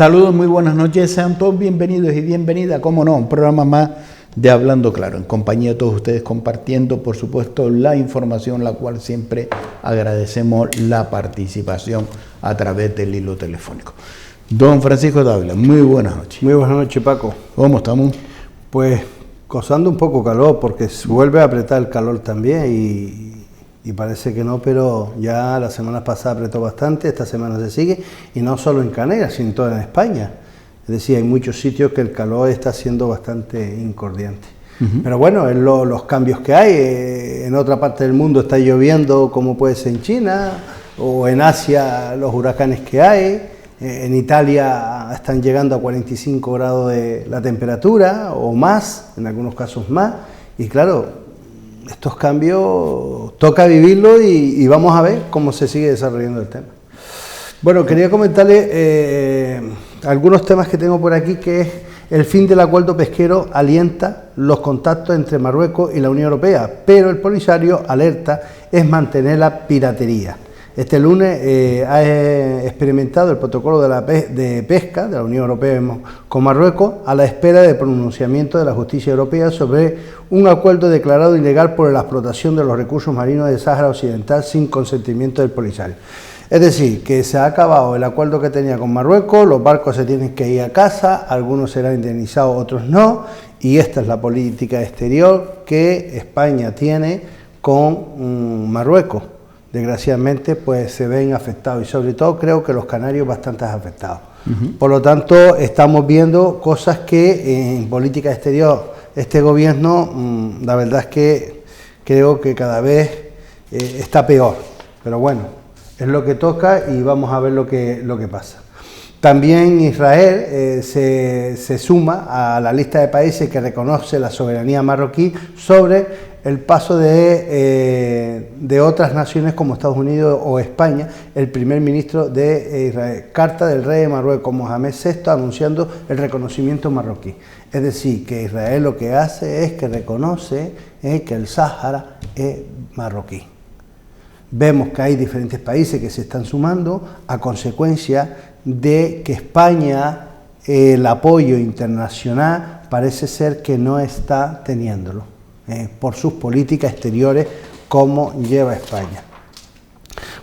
Saludos, muy buenas noches, sean todos bienvenidos y bienvenidas, como no, un programa más de Hablando Claro, en compañía de todos ustedes, compartiendo, por supuesto, la información, la cual siempre agradecemos la participación a través del hilo telefónico. Don Francisco Dávila, muy buenas noches. Muy buenas noches, Paco. ¿Cómo estamos? Pues gozando un poco calor, porque se vuelve a apretar el calor también y parece que no, pero ya la semana pasada apretó bastante, esta semana se sigue, y no solo en Canarias, sino en toda España. Es decir, hay muchos sitios que el calor está siendo bastante incordiante. Pero bueno, es los cambios que hay. En otra parte del mundo está lloviendo, como puede ser en China, o en Asia los huracanes que hay. En Italia están llegando a 45 grados de la temperatura, o más, en algunos casos más. Y claro, estos cambios toca vivirlo y vamos a ver cómo se sigue desarrollando el tema. Bueno, quería comentarle algunos temas que tengo por aquí, que es el fin del acuerdo pesquero alienta los contactos entre Marruecos y la Unión Europea, pero el Polisario alerta es mantener la piratería. Este lunes ha experimentado el protocolo de pesca de la Unión Europea con Marruecos a la espera del pronunciamiento de la justicia europea sobre un acuerdo declarado ilegal por la explotación de los recursos marinos del Sáhara Occidental sin consentimiento del Polisario. Es decir, que se ha acabado el acuerdo que tenía con Marruecos, los barcos se tienen que ir a casa, algunos serán indemnizados, otros no, y esta es la política exterior que España tiene con Marruecos. Desgraciadamente pues se ven afectados y sobre todo creo que los canarios bastante afectados. Por lo tanto estamos viendo cosas que en política exterior este gobierno la verdad es que creo que cada vez está peor, pero bueno, es lo que toca y vamos a ver lo que pasa. También Israel se suma a la lista de países que reconoce la soberanía marroquí sobre el paso de otras naciones como Estados Unidos o España. El primer ministro de Israel, carta del rey de Marruecos, Mohamed VI, anunciando el reconocimiento marroquí. Es decir, que Israel lo que hace es que reconoce que el Sáhara es marroquí. Vemos que hay diferentes países que se están sumando a consecuencia de que España, el apoyo internacional, parece ser que no está teniéndolo. Por sus políticas exteriores, como lleva España.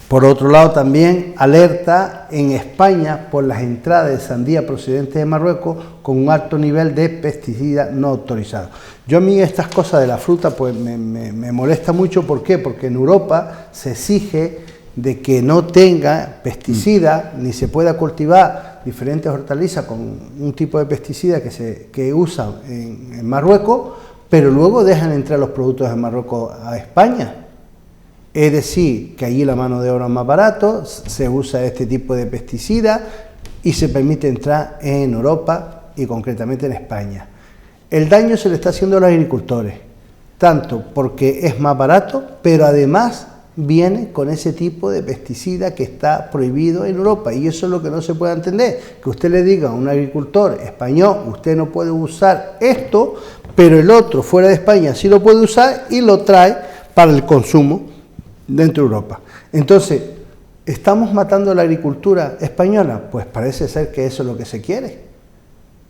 Por otro lado, también alerta en España por las entradas de sandía procedentes de Marruecos con un alto nivel de pesticidas no autorizados. Yo a mí estas cosas de la fruta pues me molesta mucho. ¿Por qué? Porque en Europa se exige de que no tenga pesticidas ni se pueda cultivar diferentes hortalizas con un tipo de pesticida que usan en Marruecos, pero luego dejan entrar los productos de Marruecos a España. Es decir, que allí la mano de obra es más barato, se usa este tipo de pesticida y se permite entrar en Europa y concretamente en España. El daño se le está haciendo a los agricultores, tanto porque es más barato, pero además viene con ese tipo de pesticida que está prohibido en Europa, y eso es lo que no se puede entender, que usted le diga a un agricultor español, usted no puede usar esto, pero el otro fuera de España sí lo puede usar y lo trae para el consumo dentro de Europa. Entonces, ¿estamos matando la agricultura española? Pues parece ser que eso es lo que se quiere,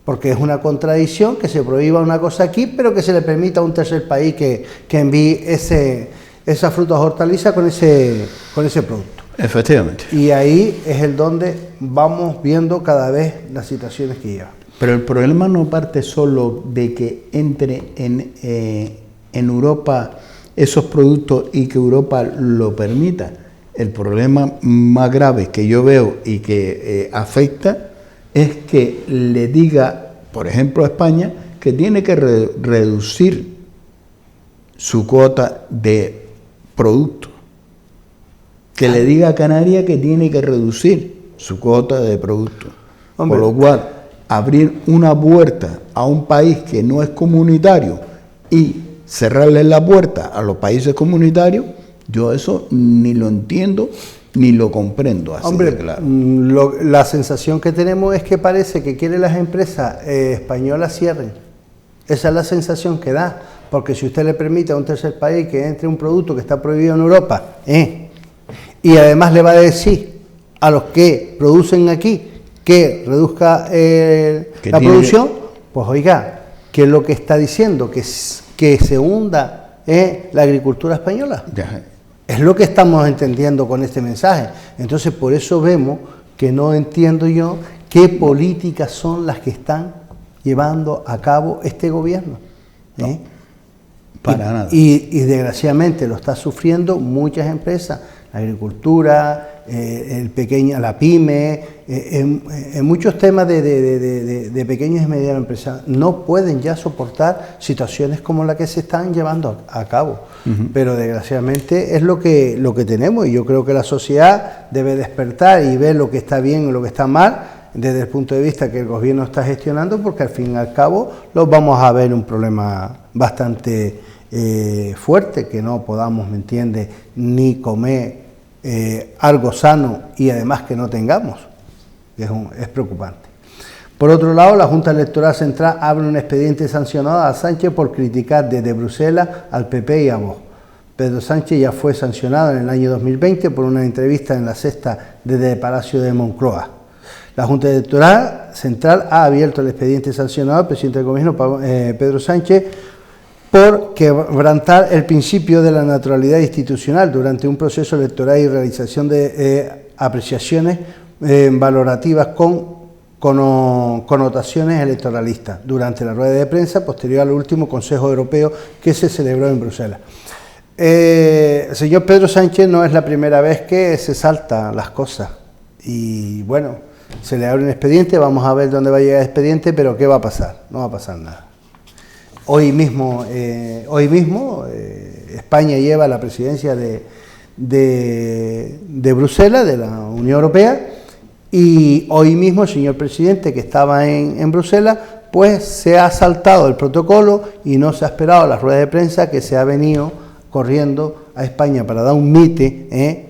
porque es una contradicción que se prohíba una cosa aquí, pero que se le permita a un tercer país que envíe esas frutas hortalizas con ese producto. Efectivamente. Y ahí es el donde vamos viendo cada vez las situaciones que llevan. Pero el problema no parte solo de que entre en Europa esos productos y que Europa lo permita. El problema más grave que yo veo y que afecta es que le diga, por ejemplo, a España, que tiene que reducir su cuota de productos. Que le diga a Canarias que tiene que reducir su cuota de productos. Por lo cual, abrir una puerta a un país que no es comunitario y cerrarle la puerta a los países comunitarios, yo eso ni lo entiendo ni lo comprendo así. Hombre, de claro. La sensación que tenemos es que parece que quieren las empresas españolas cierren. Esa es la sensación que da, porque si usted le permite a un tercer país que entre un producto que está prohibido en Europa, y además le va a decir a los que producen aquí que reduzca la producción, pues oiga, ¿qué es lo que está diciendo? Que se hunda la agricultura española. Ya. Es lo que estamos entendiendo con este mensaje. Entonces, por eso vemos que no entiendo yo qué políticas son las que están llevando a cabo este gobierno. No, para nada. Y desgraciadamente lo está sufriendo muchas empresas, la agricultura, la pyme, en muchos temas de pequeñas y medianas empresas no pueden ya soportar situaciones como la que se están llevando a cabo. Pero desgraciadamente es lo que tenemos, y yo creo que la sociedad debe despertar y ver lo que está bien y lo que está mal desde el punto de vista que el gobierno está gestionando, porque al fin y al cabo los vamos a ver un problema bastante fuerte, que no podamos, ¿me entiende?, ni comer algo sano y además que no tengamos. Es preocupante. Por otro lado, la Junta Electoral Central abre un expediente sancionado a Sánchez por criticar desde Bruselas al PP y a Vox. Pedro Sánchez ya fue sancionado en el año 2020 por una entrevista en La Sexta desde el Palacio de Moncloa. La Junta Electoral Central ha abierto el expediente sancionado al presidente del Gobierno, Pedro Sánchez, por quebrantar el principio de la naturalidad institucional durante un proceso electoral y realización de apreciaciones valorativas con connotaciones electoralistas durante la rueda de prensa posterior al último Consejo Europeo que se celebró en Bruselas. Señor Pedro Sánchez, no es la primera vez que se salta las cosas y bueno, se le abre un expediente, vamos a ver dónde va a llegar el expediente, pero ¿qué va a pasar? No va a pasar nada. Hoy mismo España lleva la presidencia de Bruselas, de la Unión Europea, y hoy mismo el señor presidente, que estaba en Bruselas, pues se ha saltado el protocolo y no se ha esperado la rueda de prensa, que se ha venido corriendo a España para dar un mite,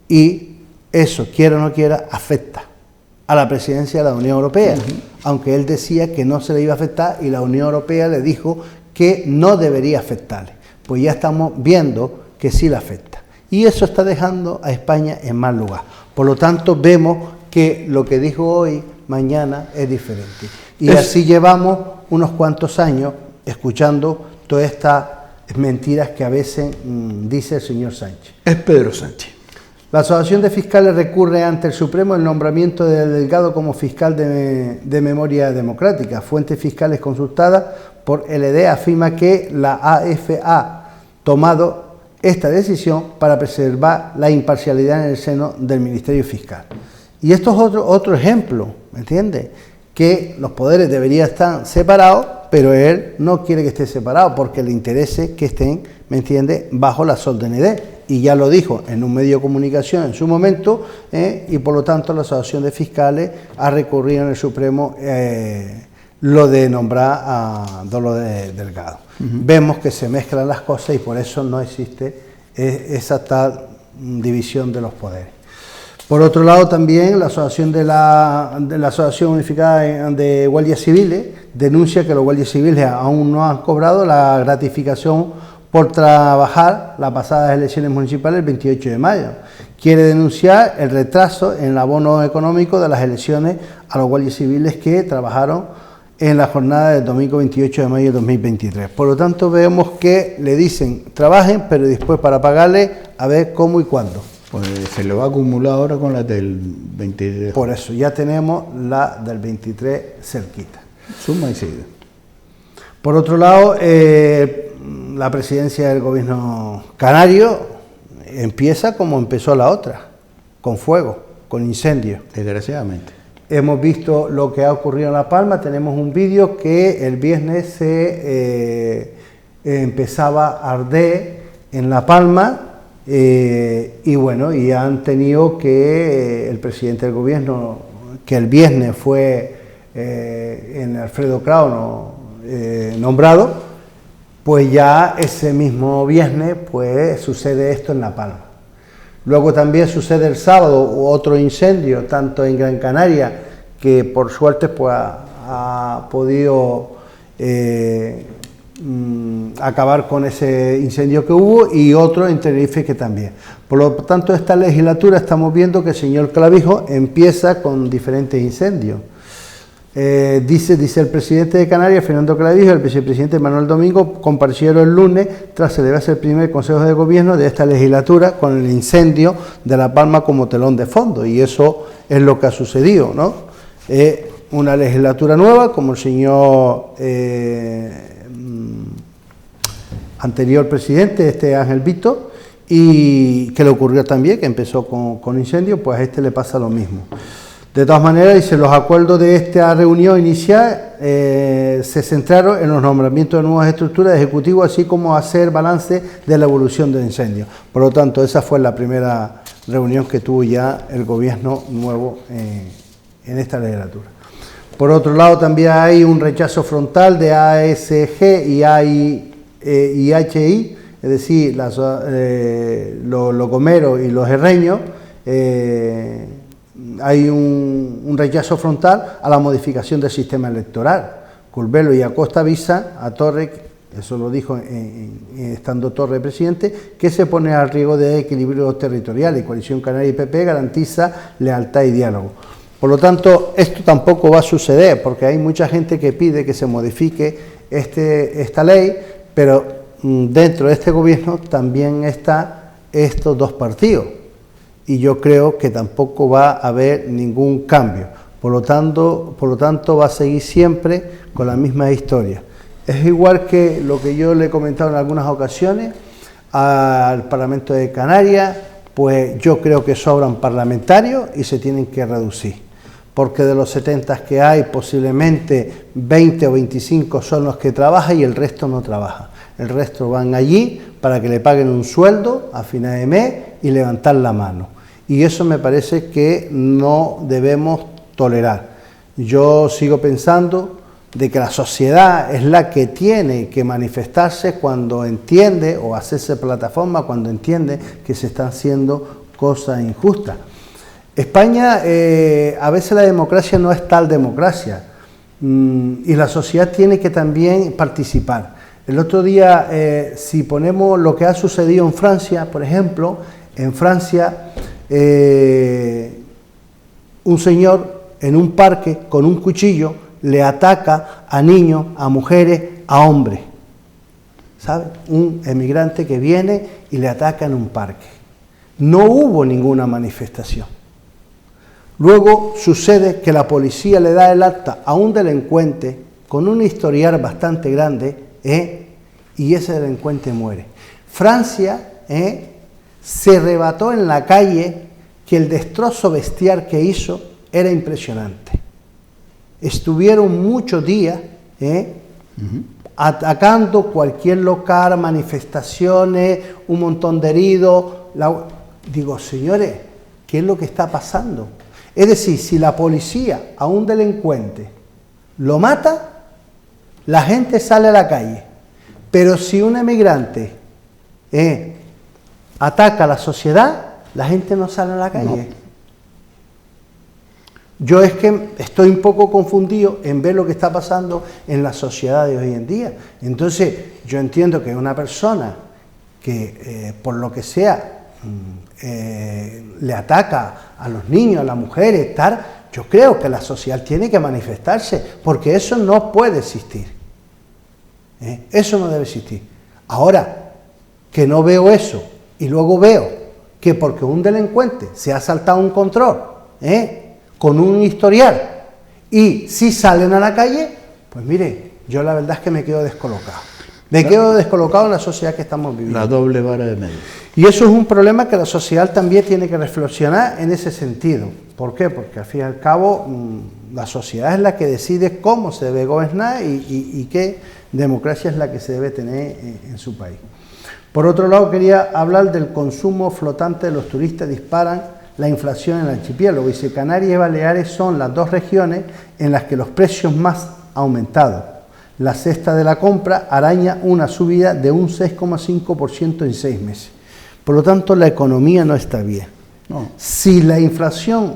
y eso, quiera o no quiera, afecta a la presidencia de la Unión Europea, aunque él decía que no se le iba a afectar y la Unión Europea le dijo que no debería afectarle. Pues ya estamos viendo que sí le afecta. Y eso está dejando a España en mal lugar. Por lo tanto, vemos que lo que dijo hoy, mañana es diferente. Y así llevamos unos cuantos años escuchando todas estas mentiras que a veces dice el señor Sánchez. Es Pedro Sánchez. La Asociación de Fiscales recurre ante el Supremo el nombramiento de Delgado como fiscal de memoria democrática. Fuentes fiscales consultadas por LD afirma que la AF ha tomado esta decisión para preservar la imparcialidad en el seno del Ministerio Fiscal. Y esto es otro ejemplo, ¿me entiende? Que los poderes deberían estar separados, pero él no quiere que esté separado porque le interese que estén, ¿me entiende?, bajo la órdenes. Y ya lo dijo en un medio de comunicación en su momento, y por lo tanto la Asociación de Fiscales ha recurrido en el Supremo lo de nombrar a Dolores Delgado. Vemos que se mezclan las cosas y por eso no existe esa tal división de los poderes. Por otro lado, también la Asociación de la Asociación Unificada de Guardias Civiles denuncia que los guardias civiles aún no han cobrado la gratificación por trabajar las pasadas elecciones municipales el 28 de mayo. Quiere denunciar el retraso en el abono económico de las elecciones a los guardias civiles que trabajaron en la jornada del domingo 28 de mayo de 2023. Por lo tanto, vemos que le dicen trabajen, pero después para pagarle a ver cómo y cuándo. Pues se le va a acumular ahora con la del 23. Por eso, ya tenemos la del 23 cerquita. Suma y sigue. Por otro lado, la presidencia del gobierno canario empieza como empezó la otra, con fuego, con incendios. Desgraciadamente. Hemos visto lo que ha ocurrido en La Palma, tenemos un vídeo que el viernes se empezaba a arder en La Palma, y bueno, y han tenido que el presidente del gobierno, que el viernes fue en Alfredo Kraus nombrado, pues ya ese mismo viernes pues sucede esto en La Palma. Luego también sucede el sábado otro incendio, tanto en Gran Canaria, que por suerte pues ha podido acabar con ese incendio que hubo, y otro en Tenerife que también. Por lo tanto, esta legislatura estamos viendo que el señor Clavijo empieza con diferentes incendios. Dice el presidente de Canarias, Fernando Clavijo, y el vicepresidente Manuel Domingo comparecieron el lunes tras celebrarse el primer Consejo de Gobierno de esta legislatura con el incendio de La Palma como telón de fondo, y eso es lo que ha sucedido, ¿no? Una legislatura nueva, como el señor anterior presidente, Ángel Víctor, y que le ocurrió también, que empezó con incendios, pues a este le pasa lo mismo. De todas maneras, dice, los acuerdos de esta reunión inicial se centraron en los nombramientos de nuevas estructuras de ejecutivo, así como hacer balance de la evolución del incendio. Por lo tanto, esa fue la primera reunión que tuvo ya el gobierno nuevo en esta legislatura. Por otro lado, también hay un rechazo frontal de ASG y IHI, es decir, los gomeros y los herreños. Hay un rechazo frontal a la modificación del sistema electoral. Curbelo y Acosta avisan a Torre, eso lo dijo estando Torre presidente, que se pone al riesgo de equilibrio territorial, y Coalición Canaria y PP garantiza lealtad y diálogo. Por lo tanto, esto tampoco va a suceder, porque hay mucha gente que pide que se modifique esta ley, pero dentro de este gobierno también están estos dos partidos, y yo creo que tampoco va a haber ningún cambio. Por lo tanto va a seguir siempre con la misma historia. Es igual que lo que yo le he comentado en algunas ocasiones al Parlamento de Canarias, pues yo creo que sobran parlamentarios y se tienen que reducir, porque de los 70 que hay, posiblemente 20 o 25 son los que trabajan y el resto no trabaja. El resto van allí para que le paguen un sueldo a final de mes y levantar la mano. Y eso me parece que no debemos tolerar. Yo sigo pensando de que la sociedad es la que tiene que manifestarse cuando entiende, o hacerse plataforma cuando entiende que se están haciendo cosas injustas. España, a veces la democracia no es tal democracia, y la sociedad tiene que también participar. El otro día, si ponemos lo que ha sucedido en Francia, por ejemplo, en Francia, un señor en un parque con un cuchillo le ataca a niños, a mujeres, a hombres, ¿sabe? Un emigrante que viene y le ataca en un parque. No hubo ninguna manifestación. Luego sucede que la policía le da el acta a un delincuente con un historial bastante grande, y ese delincuente muere. Francia se rebató en la calle que el destrozo bestial que hizo era impresionante. Estuvieron muchos días atacando cualquier local, manifestaciones, un montón de heridos. Digo, señores, ¿qué es lo que está pasando? Es decir, si la policía a un delincuente lo mata, la gente sale a la calle. Pero si un emigrante ataca a la sociedad, la gente no sale a la calle. No. Yo es que estoy un poco confundido en ver lo que está pasando en la sociedad de hoy en día. Entonces, yo entiendo que una persona que, por lo que sea, le ataca a los niños, a las mujeres, tal, yo creo que la sociedad tiene que manifestarse, porque eso no puede existir. Eso no debe existir. Ahora, que no veo eso, y luego veo que porque un delincuente se ha saltado un control, con un historial, y si salen a la calle, pues mire, yo la verdad es que me quedo descolocado. Me quedo descolocado en la sociedad que estamos viviendo. La doble vara de medir. Y eso es un problema que la sociedad también tiene que reflexionar en ese sentido. ¿Por qué? Porque al fin y al cabo la sociedad es la que decide cómo se debe gobernar y qué democracia es la que se debe tener en su país. Por otro lado, quería hablar del consumo flotante de los turistas. Disparan la inflación en el archipiélago. Dice, Canarias y Baleares son las dos regiones en las que los precios más han aumentado. La cesta de la compra araña una subida de un 6,5% en 6 meses. Por lo tanto, la economía no está bien. No. Si la inflación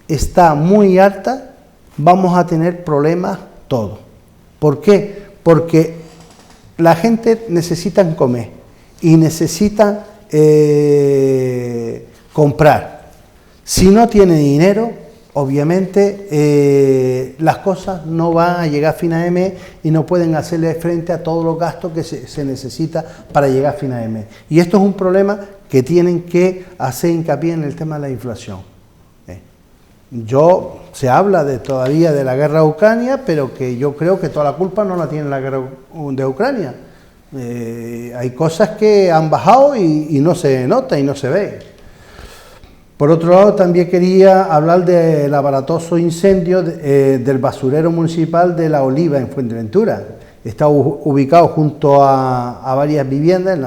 está muy alta, vamos a tener problemas todos. ¿Por qué? Porque La gente necesita comer y necesita comprar. Si no tiene dinero, obviamente las cosas no van a llegar a fin de mes y no pueden hacerle frente a todos los gastos que se necesita para llegar a fin de mes. Y esto es un problema que tienen que hacer hincapié en el tema de la inflación. Se habla todavía de la guerra de Ucrania, pero que yo creo que toda la culpa no la tiene la guerra de Ucrania. Hay cosas que han bajado y no se nota y no se ve. Por otro lado, también quería hablar del aparatoso incendio del basurero municipal de La Oliva en Fuerteventura. Está ubicado junto a varias viviendas en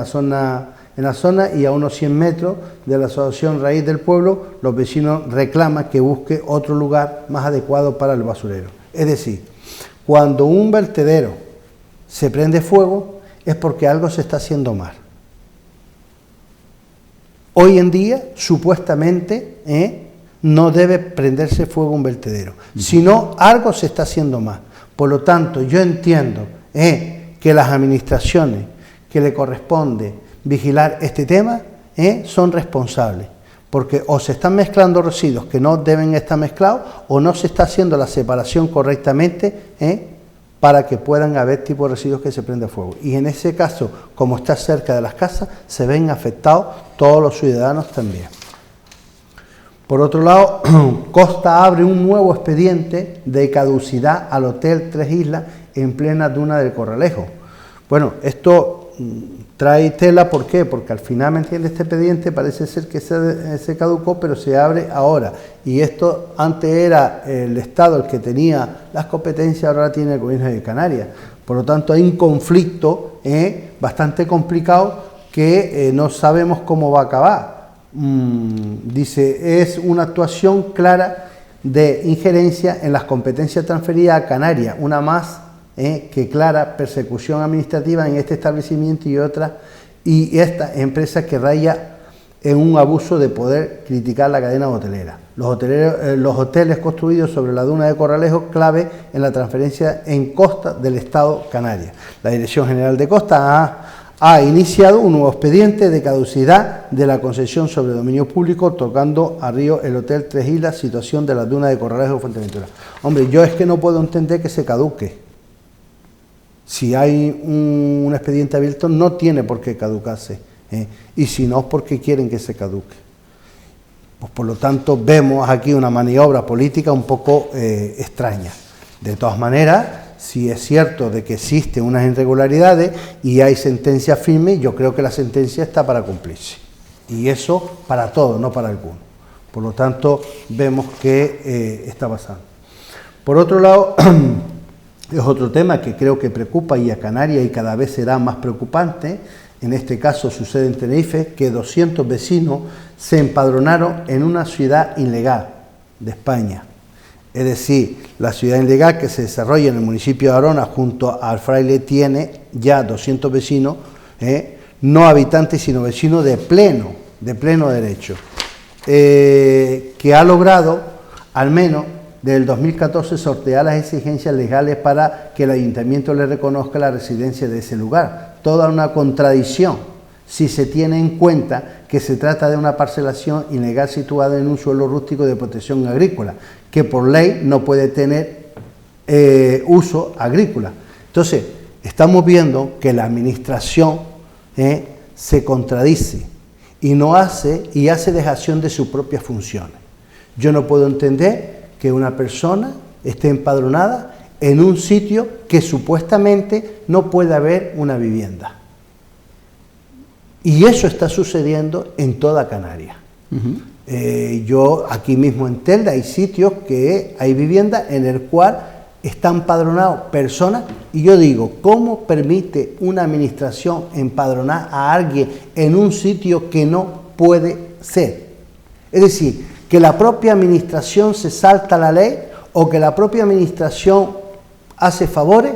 la zona y a unos 100 metros de la Asociación Raíz del Pueblo. Los vecinos reclaman que busque otro lugar más adecuado para el basurero. Es decir, cuando un vertedero se prende fuego es porque algo se está haciendo mal. Hoy en día, supuestamente, no debe prenderse fuego un vertedero, sino algo se está haciendo mal. Por lo tanto, yo entiendo que las administraciones que le corresponde vigilar este tema son responsables, porque o se están mezclando residuos que no deben estar mezclados o no se está haciendo la separación correctamente para que puedan haber tipos de residuos que se prenden fuego. Y en ese caso, como está cerca de las casas, se ven afectados todos los ciudadanos también. Por otro lado, Costa abre un nuevo expediente de caducidad al Hotel Tres Islas en plena duna del Corralejo. Bueno, esto trae tela, ¿por qué? Porque al final, ¿me entiende? Este expediente parece ser que se caducó, pero se abre ahora. Y esto antes era el Estado el que tenía las competencias, ahora tiene el Gobierno de Canarias. Por lo tanto, hay un conflicto bastante complicado que no sabemos cómo va a acabar. Dice, es una actuación clara de injerencia en las competencias transferidas a Canarias, una más que clara persecución administrativa en este establecimiento y esta empresa que raya en un abuso de poder criticar la cadena hotelera. Los hoteles construidos sobre la duna de Corralejo, clave en la transferencia en Costa del Estado Canarias. La Dirección General de Costa ha iniciado un nuevo expediente de caducidad de la concesión sobre dominio público, tocando a río el Hotel Tres Islas, situación de la duna de Corralejo, Fuerteventura. Hombre, yo es que no puedo entender que se caduque. Si hay un expediente abierto, no tiene por qué caducarse. Y si no, es porque quieren que se caduque. Pues por lo tanto, vemos aquí una maniobra política un poco extraña. De todas maneras, si es cierto de que existen unas irregularidades y hay sentencias firmes, yo creo que la sentencia está para cumplirse. Y eso para todos, no para algunos. Por lo tanto, vemos que está pasando. Por otro lado, es otro tema que creo que preocupa y a Canarias y cada vez será más preocupante. En este caso sucede en Tenerife, que 200 vecinos se empadronaron en una ciudad ilegal de España. Es decir, la ciudad ilegal que se desarrolla en el municipio de Arona junto al Fraile tiene ya 200 vecinos, no habitantes sino vecinos de pleno derecho, que ha logrado al menos desde el 2014 sortear las exigencias legales para que el ayuntamiento le reconozca la residencia de ese lugar. Toda una contradicción si se tiene en cuenta que se trata de una parcelación ilegal situada en un suelo rústico de protección agrícola, que por ley no puede tener uso agrícola. Entonces, estamos viendo que la administración se contradice y hace dejación de sus propias funciones. Yo no puedo entender que una persona esté empadronada en un sitio que supuestamente no puede haber una vivienda. Y eso está sucediendo en toda Canarias. Yo aquí mismo en Telde hay sitios que hay viviendas en el cual están empadronados personas y yo digo, ¿cómo permite una administración empadronar a alguien en un sitio que no puede ser? Es decir, que la propia administración se salta la ley o que la propia administración hace favores.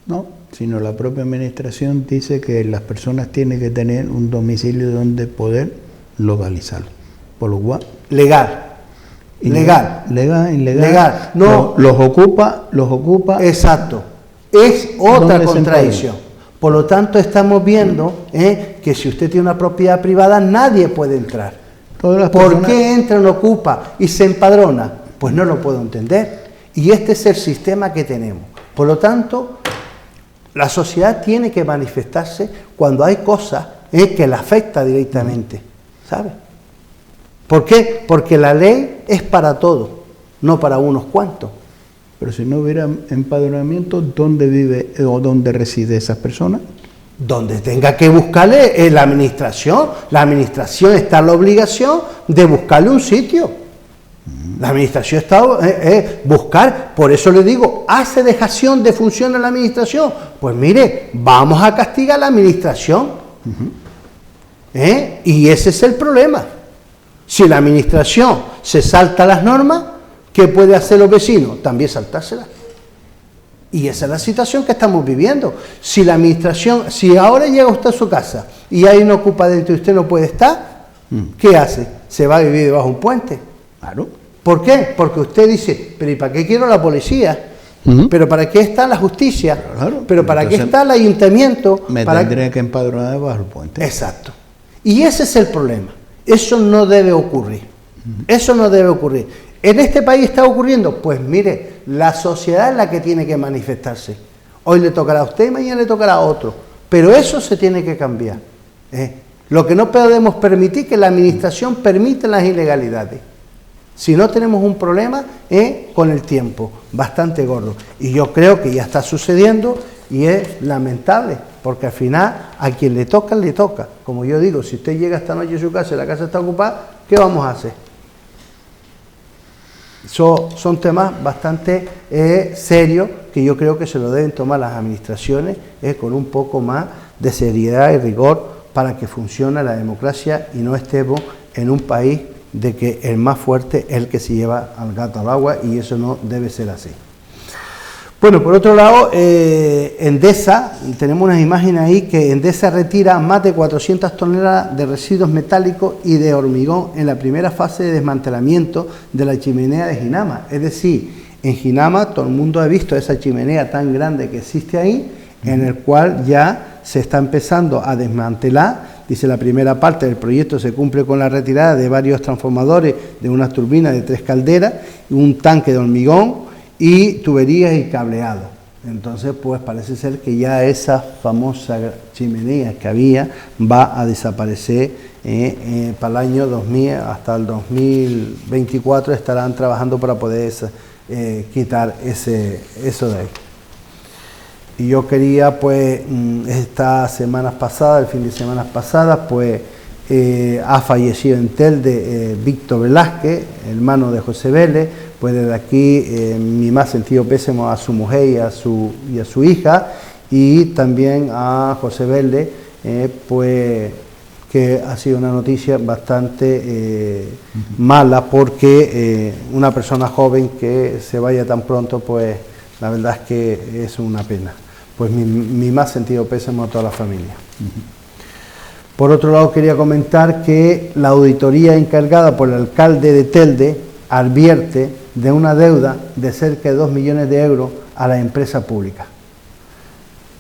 No, sino la propia administración dice que las personas tienen que tener un domicilio donde poder localizarlo. Por lo cual, legal. Legal. No, los ocupa. Exacto. es otra ¿Dónde se contradicción. Por lo tanto, estamos viendo que si usted tiene una propiedad privada, nadie puede entrar. ¿Por qué entra, no ocupa y se empadrona? Pues no lo puedo entender. Y este es el sistema que tenemos. Por lo tanto, la sociedad tiene que manifestarse cuando hay cosas que la afecta directamente, ¿sabe? ¿Por qué? Porque la ley es para todos, no para unos cuantos. Pero si no hubiera empadronamiento, ¿dónde vive o dónde reside esas personas? Donde tenga que buscarle la administración. La administración está en la obligación de buscarle un sitio. La administración está buscar, por eso le digo, hace dejación de función en la administración. Pues mire, vamos a castigar a la administración. Y ese es el problema. Si la administración se salta las normas, ¿qué puede hacer los vecinos? También saltárselas. Y esa es la situación que estamos viviendo. Si la administración, si ahora llega usted a su casa y hay una ocupa dentro y usted no puede estar, ¿qué hace? Se va a vivir debajo de un puente. Claro. ¿Por qué? Porque usted dice, pero ¿y para qué quiero la policía? ¿Pero para qué está la justicia? Claro. ¿Pero para qué está el ayuntamiento? Me tendría que empadronar debajo del puente. Exacto. Y ese es el problema. Eso no debe ocurrir. Eso no debe ocurrir. ¿En este país está ocurriendo? Pues mire, la sociedad es la que tiene que manifestarse. Hoy le tocará a usted y mañana le tocará a otro. Pero eso se tiene que cambiar. Lo que no podemos permitir es que la administración permita las ilegalidades. Si no, tenemos un problema con el tiempo bastante gordo. Y yo creo que ya está sucediendo y es lamentable, porque al final a quien le toca, le toca. Como yo digo, si usted llega esta noche a su casa y la casa está ocupada, ¿qué vamos a hacer? Son temas bastante serios que yo creo que se lo deben tomar las administraciones con un poco más de seriedad y rigor para que funcione la democracia y no estemos en un país de que el más fuerte es el que se lleva al gato al agua, y eso no debe ser así. Bueno, por otro lado, Endesa, tenemos unas imágenes ahí que Endesa retira más de 400 toneladas de residuos metálicos y de hormigón en la primera fase de desmantelamiento de la chimenea de Ginama. Es decir, en Ginama todo el mundo ha visto esa chimenea tan grande que existe ahí, en el cual ya se está empezando a desmantelar. Dice, la primera parte del proyecto se cumple con la retirada de varios transformadores de unas turbinas de 3 calderas, un tanque de hormigón y tuberías y cableado. Entonces, pues parece ser que ya esa famosa chimenea que había va a desaparecer para el año 2000, hasta el 2024 estarán trabajando para poder quitar eso de ahí. Y yo quería, pues, estas semanas pasadas, el fin de semana pasada, pues, ha fallecido en Telde Víctor Velázquez, hermano de José Vélez. Pues desde aquí mi más sentido pésame a su mujer y a su hija, y también a José Vélez, pues que ha sido una noticia bastante mala, porque una persona joven que se vaya tan pronto, pues la verdad es que es una pena. Pues mi más sentido pésame a toda la familia. Por otro lado, quería comentar que la auditoría encargada por el alcalde de Telde advierte de una deuda de cerca de 2 millones de euros a la empresa pública.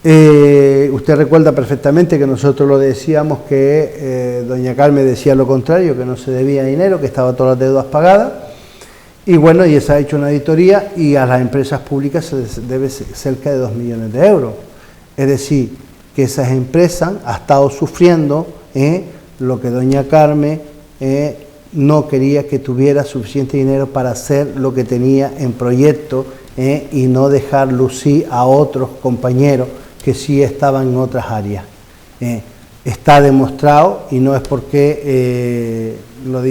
Usted recuerda perfectamente que nosotros lo decíamos, que doña Carmen decía lo contrario, que no se debía dinero, que estaban todas las deudas pagadas. Y bueno, y se ha hecho una auditoría y a las empresas públicas se les debe cerca de 2 millones de euros. Es decir, que esas empresas han estado sufriendo lo que doña Carmen no quería, que tuviera suficiente dinero para hacer lo que tenía en proyecto y no dejar lucir a otros compañeros que sí estaban en otras áreas. Está demostrado, y no es porque lo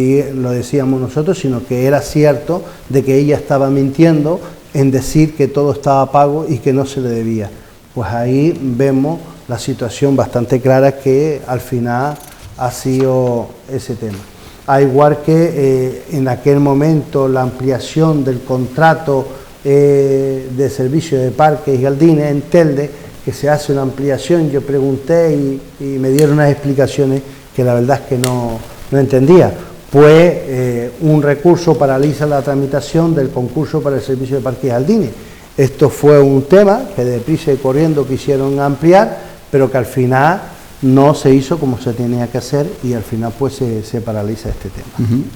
decíamos nosotros, sino que era cierto de que ella estaba mintiendo en decir que todo estaba pago y que no se le debía. Pues ahí vemos la situación bastante clara que al final ha sido ese tema. Al igual que en aquel momento la ampliación del contrato de servicio de parques y jardines en Telde, que se hace una ampliación, yo pregunté y me dieron unas explicaciones que la verdad es que no entendía. Pues un recurso paraliza la tramitación del concurso para el servicio de parques y jardines. Esto fue un tema que deprisa y corriendo quisieron ampliar, pero que al final no se hizo como se tenía que hacer y al final pues se paraliza este tema.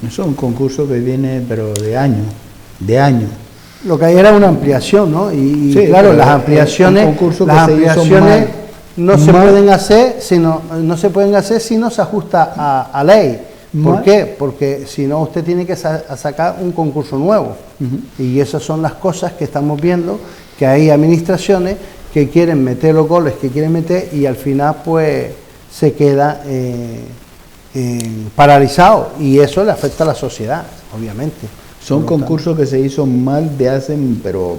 Eso es un concurso que viene pero de años. Lo que hay era una ampliación, ¿no? Y sí, claro, las ampliaciones no se pueden hacer si no se ajusta a ley. ¿Por qué? Porque si no usted tiene que sacar un concurso nuevo. Y esas son las cosas que estamos viendo, que hay administraciones que quieren meter los goles que quieren meter y al final pues se queda paralizado y eso le afecta a la sociedad, obviamente. Son concursos que se hizo mal de hace, pero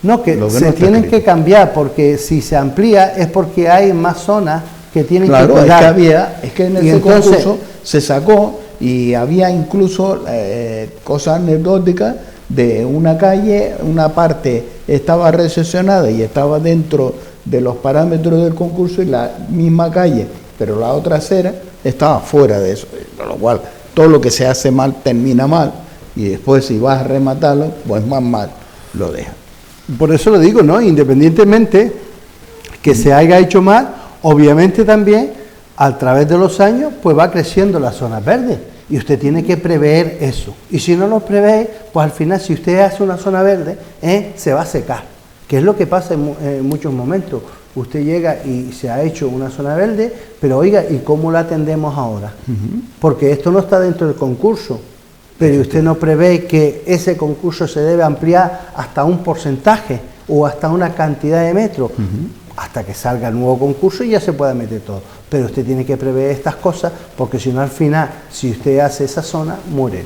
no, que se tienen que cambiar, porque si se amplía es porque hay más zonas que tienen que cuidar. Es que en ese concurso se sacó y había incluso cosas anecdóticas de una calle, una parte estaba recesionada y estaba dentro de los parámetros del concurso y la misma calle, pero la otra acera estaba fuera de eso, con lo cual todo lo que se hace mal termina mal y después si vas a rematarlo, pues más mal lo dejas. Por eso lo digo, ¿no? Independientemente que se haya hecho mal, obviamente también a través de los años pues va creciendo las zonas verdes y usted tiene que prever eso. Y si no lo prevé, pues al final si usted hace una zona verde, se va a secar, que es lo que pasa en muchos momentos. Usted llega y se ha hecho una zona verde, pero oiga, ¿y cómo la atendemos ahora? Porque esto no está dentro del concurso, pero usted no prevé que ese concurso se debe ampliar hasta un porcentaje o hasta una cantidad de metros, hasta que salga el nuevo concurso y ya se pueda meter todo. Pero usted tiene que prever estas cosas, porque si no al final, si usted hace esa zona, muere.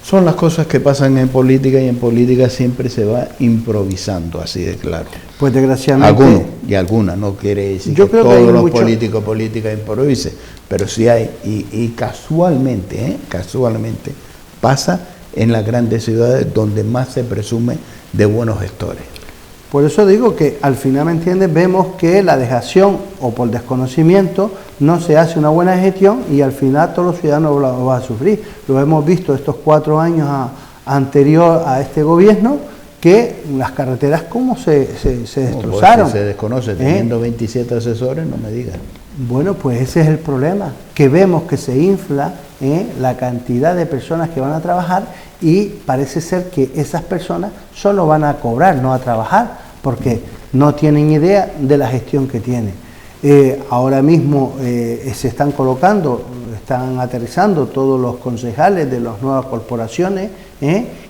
Son las cosas que pasan en política y en política siempre se va improvisando, así de claro. Pues desgraciadamente... Algunas, no quiere decir yo que creo todos que los políticas improvisen, pero sí hay, y casualmente pasa en las grandes ciudades donde más se presume de buenos gestores. Por eso digo que al final, ¿me entiendes? Vemos que la dejación o por desconocimiento no se hace una buena gestión y al final todos los ciudadanos lo van a sufrir. Lo hemos visto estos 4 años anterior a este gobierno, que las carreteras como se destrozaron. Se desconoce, teniendo 27 asesores, no me digan. Bueno, pues ese es el problema, que vemos que se infla la cantidad de personas que van a trabajar y parece ser que esas personas solo van a cobrar, no a trabajar, porque no tienen idea de la gestión que tienen. Ahora mismo se están colocando, están aterrizando todos los concejales de las nuevas corporaciones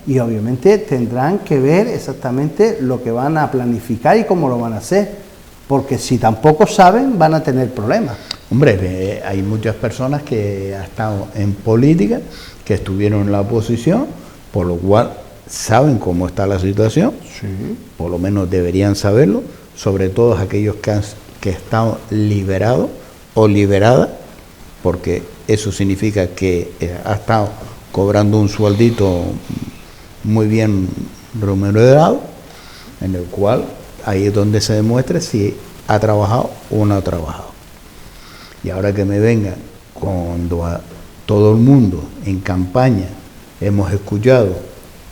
y obviamente tendrán que ver exactamente lo que van a planificar y cómo lo van a hacer, porque si tampoco saben van a tener problemas. Hombre, hay muchas personas que han estado en política, que estuvieron en la oposición, por lo cual saben cómo está la situación, por lo menos deberían saberlo, sobre todo aquellos que están liberados o liberadas, porque eso significa que ha estado cobrando un sueldito muy bien remunerado, en el cual ahí es donde se demuestra si ha trabajado o no ha trabajado. Y ahora que me venga, cuando a todo el mundo en campaña hemos escuchado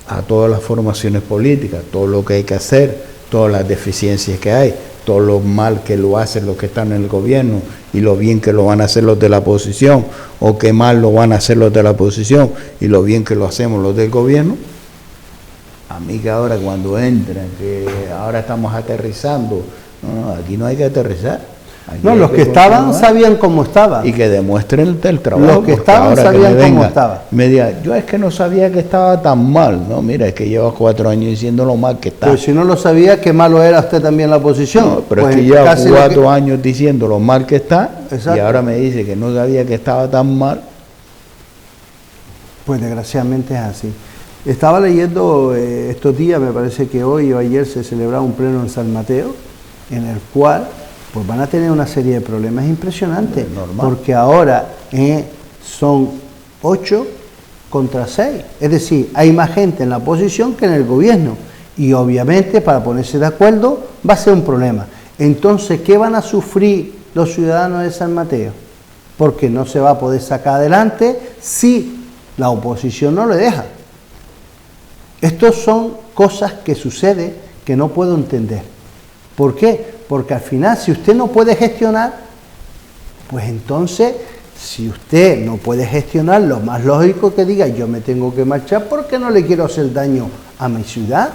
a todas las formaciones políticas, todo lo que hay que hacer, todas las deficiencias que hay, todo lo mal que lo hacen los que están en el gobierno y lo bien que lo van a hacer los de la oposición, o que mal lo van a hacer los de la oposición y lo bien que lo hacemos los del gobierno, a mí que ahora cuando entran, que ahora estamos aterrizando, no, aquí no hay que aterrizar. No, los que estaban sabían cómo estaba. Y que demuestren el trabajo. Los que estaban sabían cómo estaba. Me diga, yo es que no sabía que estaba tan mal. No, mira, es que llevas 4 años diciendo lo mal que está. Pero si no lo sabía, qué malo era usted también la oposición. No, pero pues es que lleva 4 años diciendo lo mal que está. Exacto. Y ahora me dice que no sabía que estaba tan mal. Pues desgraciadamente es así. Estaba leyendo estos días, me parece que hoy o ayer se celebraba un pleno en San Mateo, en el cual pues van a tener una serie de problemas impresionantes, porque ahora son 8 contra 6, es decir, hay más gente en la oposición que en el gobierno, y obviamente para ponerse de acuerdo va a ser un problema. Entonces, ¿qué van a sufrir los ciudadanos de San Mateo? Porque no se va a poder sacar adelante si la oposición no le deja. Estos son cosas que suceden que no puedo entender. ¿Por qué? Porque al final, si usted no puede gestionar, pues entonces, si usted no puede gestionar, lo más lógico que diga, yo me tengo que marchar porque no le quiero hacer daño a mi ciudad,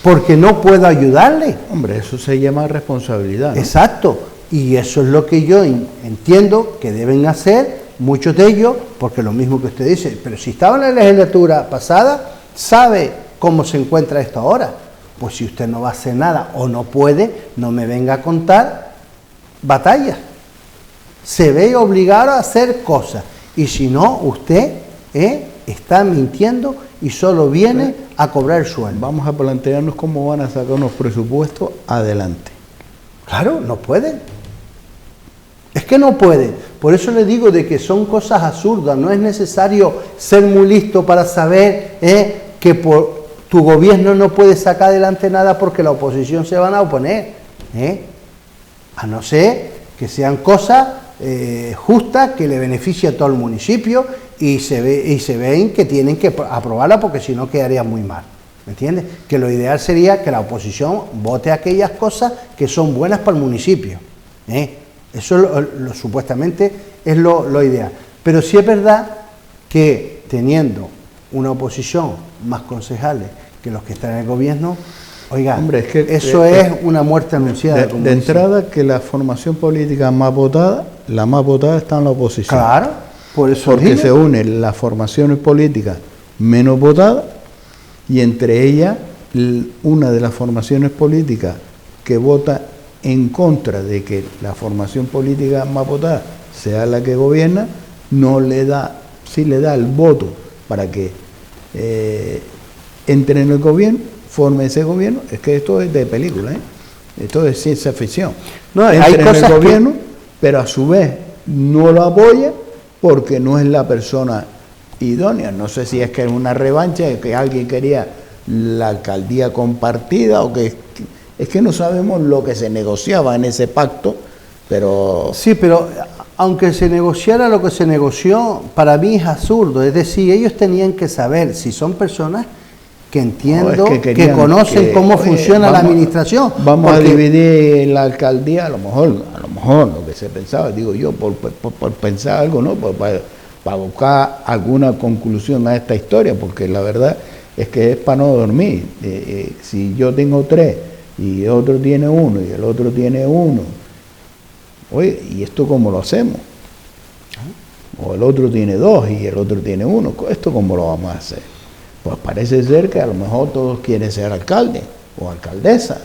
porque no puedo ayudarle. Hombre, eso se llama responsabilidad, ¿no? Exacto, y eso es lo que yo entiendo que deben hacer muchos de ellos, porque lo mismo que usted dice, pero si estaba en la legislatura pasada, sabe cómo se encuentra esto ahora. Pues si usted no va a hacer nada o no puede, no me venga a contar batallas. Se ve obligado a hacer cosas, y si no, usted está mintiendo y solo viene a cobrar el sueldo. Vamos a plantearnos cómo van a sacar unos presupuestos adelante. Claro, no pueden. Es que no pueden. Por eso le digo de que son cosas absurdas. No es necesario ser muy listo para saber que por tu gobierno no puede sacar adelante nada porque la oposición se van a oponer. A no ser que sean cosas justas, que le beneficie a todo el municipio y se ven que tienen que aprobarla porque si no quedaría muy mal. ¿Me entiendes? Que lo ideal sería que la oposición vote aquellas cosas que son buenas para el municipio. Eso supuestamente es lo ideal. Pero sí es verdad que teniendo una oposición más concejales que los que están en el gobierno, oiga, hombre, es que eso es una muerte anunciada. De entrada, que la formación política más votada, la más votada está en la oposición. Claro, por eso porque se unen las formaciones políticas menos votadas y entre ellas una de las formaciones políticas que vota en contra de que la formación política más votada sea la que gobierna, no le da, sí le da el voto para que entre en el gobierno, forme ese gobierno. Es que esto es de película, esto es ciencia ficción. No, hay entre cosas en el gobierno, pero a su vez no lo apoya porque no es la persona idónea. No sé si es que es una revancha, que alguien quería la alcaldía compartida o que es que no sabemos lo que se negociaba en ese pacto, pero... Sí, pero aunque se negociara lo que se negoció, para mí es absurdo. Es decir, ellos tenían que saber si son personas que entiendo, que conocen cómo funciona la administración. Vamos a dividir la alcaldía, a lo mejor lo que se pensaba, digo yo, por pensar algo, ¿no? Para buscar alguna conclusión a esta historia, porque la verdad es que es para no dormir. Si yo tengo 3 y el otro tiene 1 y el otro tiene 1, oye, ¿y esto cómo lo hacemos? O el otro tiene 2 y el otro tiene 1, ¿esto cómo lo vamos a hacer? Pues parece ser que a lo mejor todos quieren ser alcalde o alcaldesa,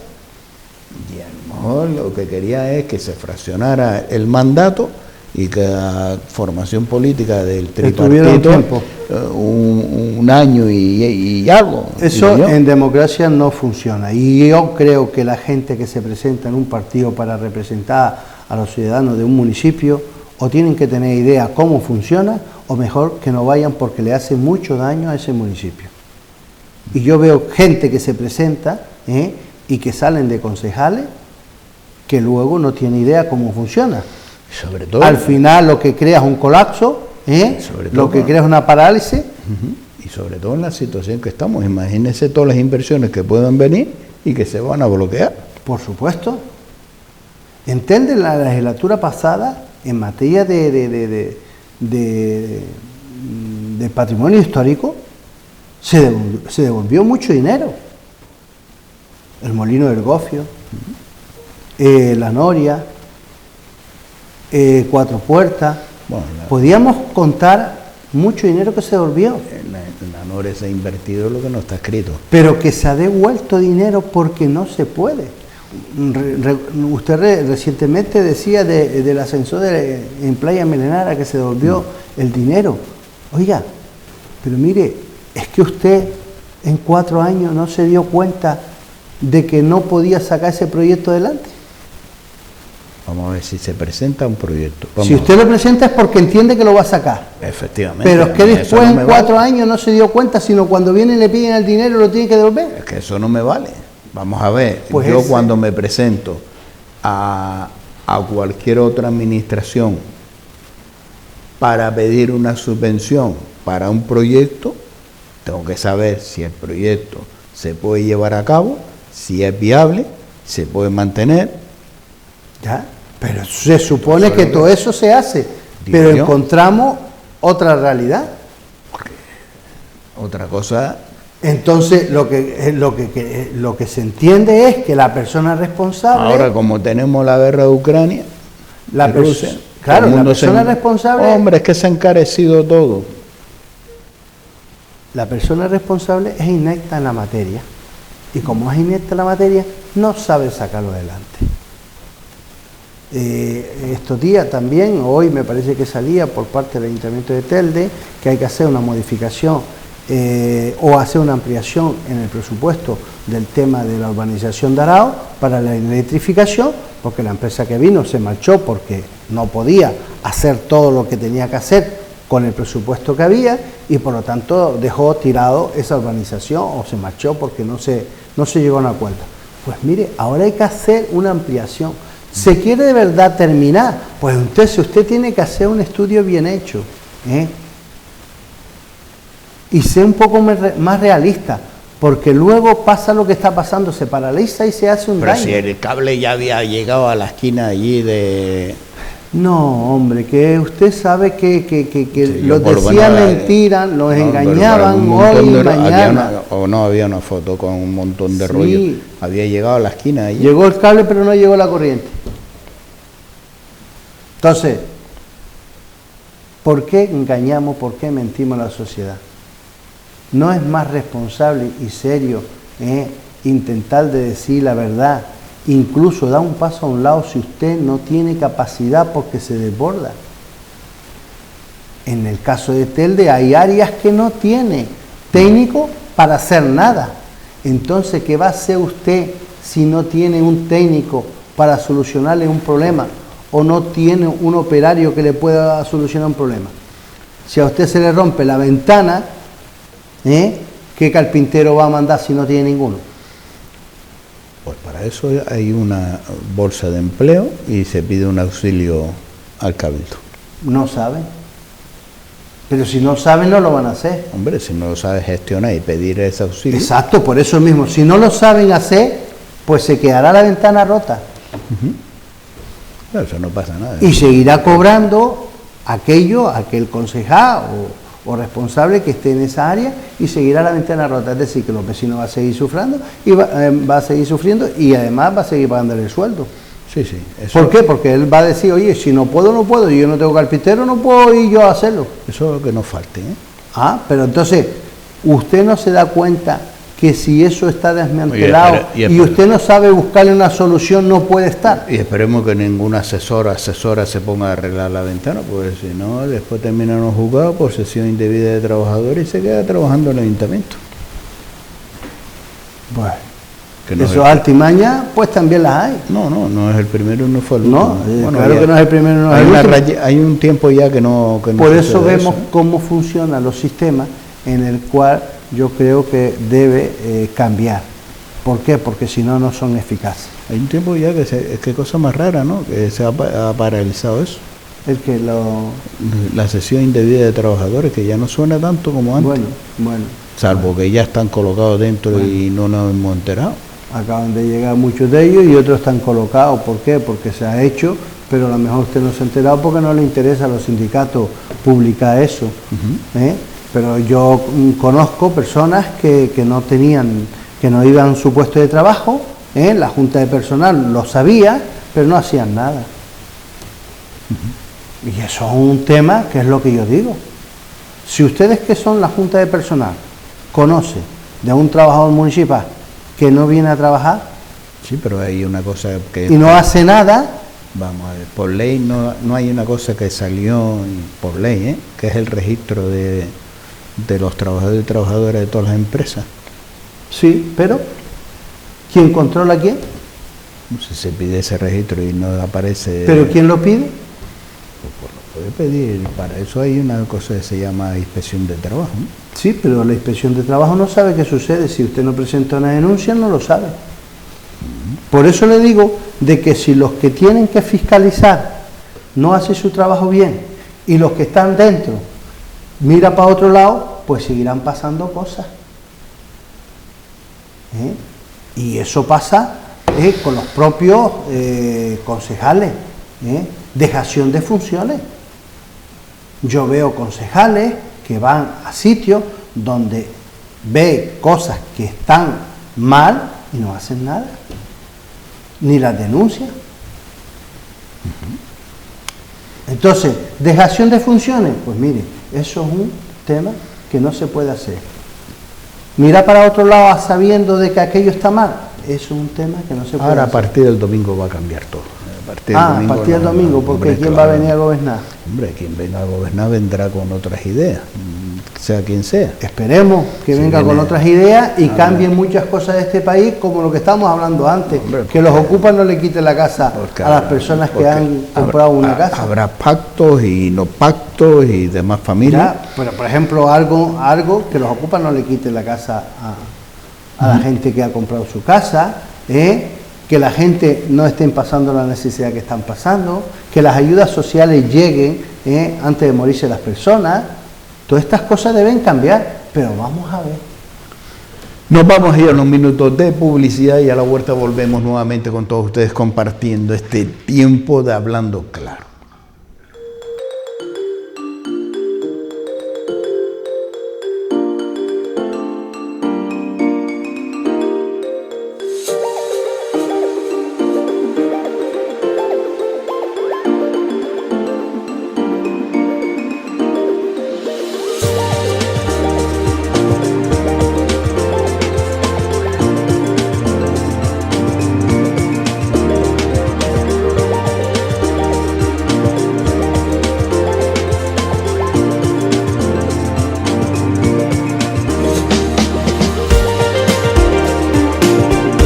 y a lo mejor lo que quería es que se fraccionara el mandato y que la formación política del tripartito un año y algo. Eso en democracia no funciona, y yo creo que la gente que se presenta en un partido para representar a los ciudadanos de un municipio o tienen que tener idea cómo funciona, o mejor que no vayan porque le hace mucho daño a ese municipio. Y yo veo gente que se presenta y que salen de concejales que luego no tiene idea cómo funciona. Sobre todo, al final lo que crea es un colapso, lo que crea es una parálisis. Y sobre todo en la situación que estamos, imagínense todas las inversiones que puedan venir y que se van a bloquear. Por supuesto. ¿Entienden? La legislatura pasada, en materia de patrimonio histórico, se devolvió mucho dinero. El Molino del Gofio, la Noria, 4 Puertas. Bueno, podíamos contar mucho dinero que se devolvió. La Noria se ha invertido lo que no está escrito. Pero que se ha devuelto dinero porque no se puede. Usted recientemente decía del ascensor en Playa Milenara que se devolvió el dinero. Oiga, pero mire, es que usted en 4 años no se dio cuenta de que no podía sacar ese proyecto adelante. Vamos a ver si se presenta un proyecto. Si usted lo presenta es porque entiende que lo va a sacar. Efectivamente. Pero es que después en 4 años no se dio cuenta, sino cuando vienen y le piden el dinero lo tiene que devolver. Es que eso no me vale. Vamos a ver, pues yo cuando me presento a cualquier otra administración para pedir una subvención para un proyecto, tengo que saber si el proyecto se puede llevar a cabo, si es viable, se puede mantener. ¿Ya? Pero se supone que todo eso se hace, pero encontramos otra realidad. Otra cosa. Entonces lo que se entiende es que la persona responsable. Ahora, como tenemos la guerra de Ucrania, Rusia, claro, la persona responsable. Hombre, es que se ha encarecido todo. La persona responsable es inepta en la materia, y como es inepta en la materia, no sabe sacarlo adelante. Estos días también, hoy me parece que salía por parte del Ayuntamiento de Telde, que hay que hacer una modificación o hacer una ampliación en el presupuesto del tema de la urbanización de Arao para la electrificación, porque la empresa que vino se marchó porque no podía hacer todo lo que tenía que hacer con el presupuesto que había, y por lo tanto dejó tirado esa urbanización o se marchó porque no se llegó a un acuerdo. Pues mire, ahora hay que hacer una ampliación. ¿Se quiere de verdad terminar? Pues usted tiene que hacer un estudio bien hecho, y ser un poco más realista, porque luego pasa lo que está pasando, se paraliza y se hace un daño. Pero si el cable ya había llegado a la esquina allí de... No, hombre, que usted sabe que Sí, los decían mentiras, los engañaban hoy y mañana. Había una foto con un montón de rollo. Había llegado a la esquina allí. Llegó el cable, pero no llegó la corriente. Entonces, ¿por qué engañamos, por qué mentimos a la sociedad? ¿No es más responsable y serio intentar de decir la verdad? Incluso da un paso a un lado si usted no tiene capacidad porque se desborda. En el caso de Telde hay áreas que no tiene técnico para hacer nada. Entonces, ¿qué va a hacer usted si no tiene un técnico para solucionarle un problema o no tiene un operario que le pueda solucionar un problema? Si a usted se le rompe la ventana, ¿qué carpintero va a mandar si no tiene ninguno? Pues para eso hay una bolsa de empleo y se pide un auxilio al cabildo. No saben. Pero si no saben, no lo van a hacer. Hombre, si no lo sabes gestionar y pedir ese auxilio. Exacto, por eso mismo. Si no lo saben hacer, pues se quedará la ventana rota. Pero eso no pasa nada. Y seguirá cobrando aquel concejal o responsable que esté en esa área, y seguirá la ventana rota. Es decir, que los vecinos van a seguir sufriendo y va a seguir sufriendo, y además va a seguir pagándole el sueldo. Sí, sí. Eso. ¿Por qué? Porque él va a decir, oye, si no puedo, no puedo, y yo no tengo carpintero, no puedo ir yo a hacerlo. Eso es lo que nos falte, Pero entonces, usted no se da cuenta que si eso está desmantelado y usted no sabe buscarle una solución, no puede estar. Y esperemos que ninguna asesora se ponga a arreglar la ventana, porque si no, después terminan los juzgados por cesión indebida de trabajadores y se queda trabajando en el ayuntamiento. Bueno, que no esos altimañas, pues también las hay. No es el primero y no fue el último. No, claro que no es el primero y no es el último. Hay un tiempo ya que no por eso vemos cómo funcionan los sistemas, en el cual yo creo que debe cambiar. ¿Por qué? Porque si no, no son eficaces. Hay un tiempo ya que cosa más rara, ¿no? Que se ha paralizado eso. La cesión indebida de trabajadores, que ya no suena tanto como antes. Bueno. Salvo que ya están colocados dentro y no nos hemos enterado. Acaban de llegar muchos de ellos y otros están colocados. ¿Por qué? Porque se ha hecho, pero a lo mejor usted no se ha enterado porque no le interesa a los sindicatos publicar eso. Pero yo conozco personas que no iban a su puesto de trabajo, la Junta de Personal lo sabía, pero no hacían nada. Y eso es un tema que es lo que yo digo. Si ustedes, que son la Junta de Personal, conocen de un trabajador municipal que no viene a trabajar, sí, pero hay una cosa que... y no hace nada... Vamos a ver, por ley no hay una cosa que salió por ley, que es el registro de los trabajadores y trabajadoras de todas las empresas. Sí, pero ¿quién controla a quién? Si se pide ese registro y no aparece... ¿Pero quién lo pide? Pues lo puede pedir. Para eso hay una cosa que se llama inspección de trabajo, ¿no? Sí, pero la inspección de trabajo no sabe qué sucede. Si usted no presenta una denuncia, no lo sabe. Por eso le digo de que si los que tienen que fiscalizar no hacen su trabajo bien y los que están dentro mira para otro lado, pues seguirán pasando cosas. Y eso pasa con los propios concejales, dejación de funciones. Yo veo concejales que van a sitios donde ve cosas que están mal y no hacen nada, ni las denuncian. Entonces, dejación de funciones, pues mire, eso es un tema que no se puede hacer. Mira para otro lado sabiendo de que aquello está mal, eso es un tema que no se puede Ahora hacer. A partir del domingo va a cambiar todo. A partir del domingo, porque hombre, ¿quién claro. va a venir a gobernar? Hombre, quien venga a gobernar vendrá con otras ideas, sea quien sea. Esperemos que Sí, venga con viene. otras ideas y cambien muchas cosas de este país, como lo que estamos hablando antes, Hombre, que los ocupas no le quiten la casa Porque a las habrá- personas que porque han comprado una casa. Habrá pactos y no pactos y demás familias. Ya, pero por ejemplo, algo que los ocupas no le quiten la casa a la gente que ha comprado su casa, que la gente no estén pasando la necesidad que están pasando, que las ayudas sociales lleguen antes de morirse las personas. Todas estas cosas deben cambiar, pero vamos a ver. Nos vamos a ir a unos minutos de publicidad y a la vuelta volvemos nuevamente con todos ustedes compartiendo este tiempo de Hablando Claro.